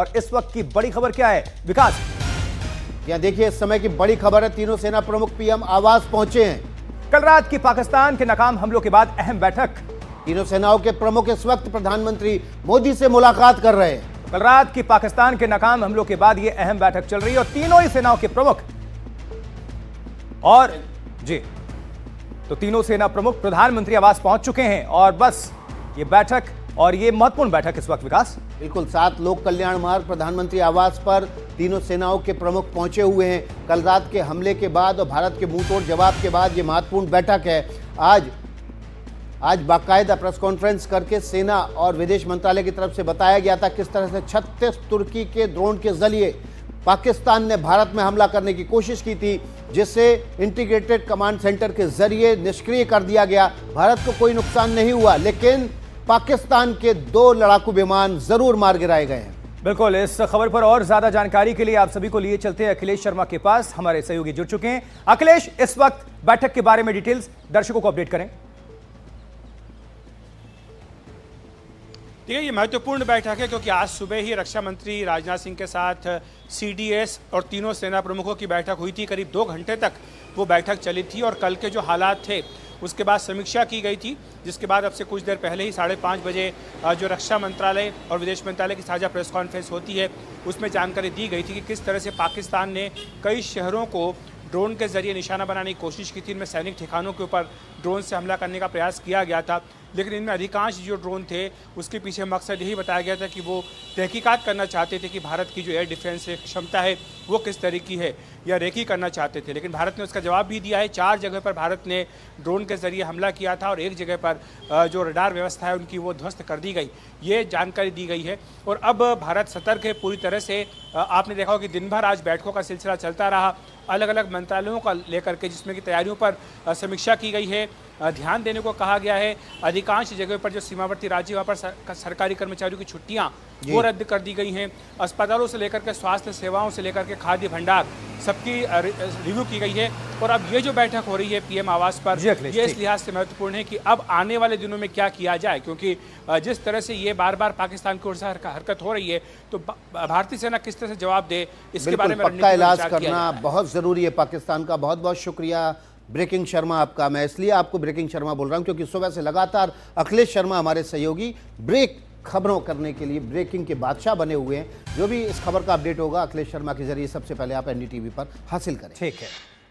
और इस वक्त की बड़ी खबर क्या है विकास? यहाँ देखिए, इस समय की बड़ी खबर है, तीनों सेना प्रमुख पीएम आवास पहुंचे हैं। कल रात की पाकिस्तान के नाकाम हमलों के बाद अहम बैठक। तीनों सेनाओं के प्रमुख इस वक्त प्रधानमंत्री मोदी से मुलाकात कर रहे हैं। कल रात की पाकिस्तान के नाकाम हमलों के बाद यह अहम बैठक चल रही है और तीनों ही सेनाओं के प्रमुख और तो तीनों सेना प्रमुख प्रधानमंत्री आवास पहुंच चुके हैं और बस ये बैठक और ये महत्वपूर्ण बैठक इस वक्त विकास बिल्कुल 7 लोक कल्याण मार्ग प्रधानमंत्री आवास पर तीनों सेनाओं के प्रमुख पहुंचे हुए हैं। कल रात के हमले के बाद और भारत के मुंहतोड़ जवाब के बाद ये महत्वपूर्ण बैठक है। आज बाकायदा प्रेस कॉन्फ्रेंस करके सेना और विदेश मंत्रालय की तरफ से बताया गया था किस तरह से 36 तुर्की के ड्रोन के जरिए पाकिस्तान ने भारत में हमला करने की कोशिश की थी, जिससे इंटीग्रेटेड कमांड सेंटर के जरिए निष्क्रिय कर दिया गया। भारत को कोई नुकसान नहीं हुआ, लेकिन पाकिस्तान के 2 लड़ाकू विमान जरूर मार गिराए गए हैं। बिल्कुल, इस खबर पर और ज्यादा जानकारी के लिए आप सभी को लिए चलते हैं अखिलेश शर्मा के पास। हमारे सहयोगी जुड़ चुके हैं। अखिलेश, इस वक्त बैठक के बारे में डिटेल्स दर्शकों को अपडेट करें। देखिए, ये महत्वपूर्ण बैठक है क्योंकि आज सुबह ही रक्षा मंत्री राजनाथ सिंह के साथ सीडीएस और तीनों सेना प्रमुखों की बैठक हुई थी। करीब 2 घंटे तक वो बैठक चली थी और कल के जो हालात थे उसके बाद समीक्षा की गई थी, जिसके बाद अब से कुछ देर पहले ही 5:30 बजे जो रक्षा मंत्रालय और विदेश मंत्रालय की साझा प्रेस कॉन्फ्रेंस होती है उसमें जानकारी दी गई थी कि किस तरह से पाकिस्तान ने कई शहरों को ड्रोन के जरिए निशाना बनाने की कोशिश की थी। इनमें सैनिक ठिकानों के ऊपर ड्रोन से हमला करने का प्रयास किया गया था, लेकिन इनमें अधिकांश जो ड्रोन थे उसके पीछे मकसद यही बताया गया था कि वो तहकीकात करना चाहते थे कि भारत की जो एयर डिफेंस क्षमता है वो किस तरह की है या रेकी करना चाहते थे। लेकिन भारत ने उसका जवाब भी दिया है। 4 जगह पर भारत ने ड्रोन के जरिए हमला किया था और 1 जगह पर जो रडार व्यवस्था है उनकी वो ध्वस्त कर दी गई, ये जानकारी दी गई है। और अब भारत सतर्क है पूरी तरह से। आपने देखा होगा कि दिन भर आज बैठकों का सिलसिला चलता रहा, अलग अलग मंत्रालयों का लेकर के, जिसमें कि तैयारियों पर समीक्षा की गई है। ध्यान देने को कहा गया है। अधिकांश जगह पर जो सीमावर्ती राज्य वहाँ पर सरकारी कर्मचारियों की छुट्टियां वो रद्द कर दी गई हैं। अस्पतालों से लेकर के स्वास्थ्य सेवाओं से लेकर के खाद्य भंडार सबकी रिव्यू की गई है। और अब ये जो बैठक हो रही है पीएम आवास पर, ये इस लिहाज से महत्वपूर्ण है कि अब आने वाले दिनों में क्या किया जाए, क्योंकि जिस तरह से ये बार बार पाकिस्तान की ओर से हरकत हो रही है तो भारतीय सेना किस तरह से जवाब दे, इसके बारे में पक्का इलाज करना बहुत जरूरी है पाकिस्तान का। बहुत बहुत शुक्रिया ब्रेकिंग शर्मा आपका। मैं इसलिए आपको ब्रेकिंग शर्मा बोल रहा हूं क्योंकि सुबह से लगातार अखिलेश शर्मा हमारे सहयोगी ब्रेक खबरों करने के लिए ब्रेकिंग के बादशाह बने हुए हैं। जो भी इस खबर का अपडेट होगा अखिलेश शर्मा के जरिए सबसे पहले आप एनडीटीवी पर हासिल करें। ठीक है।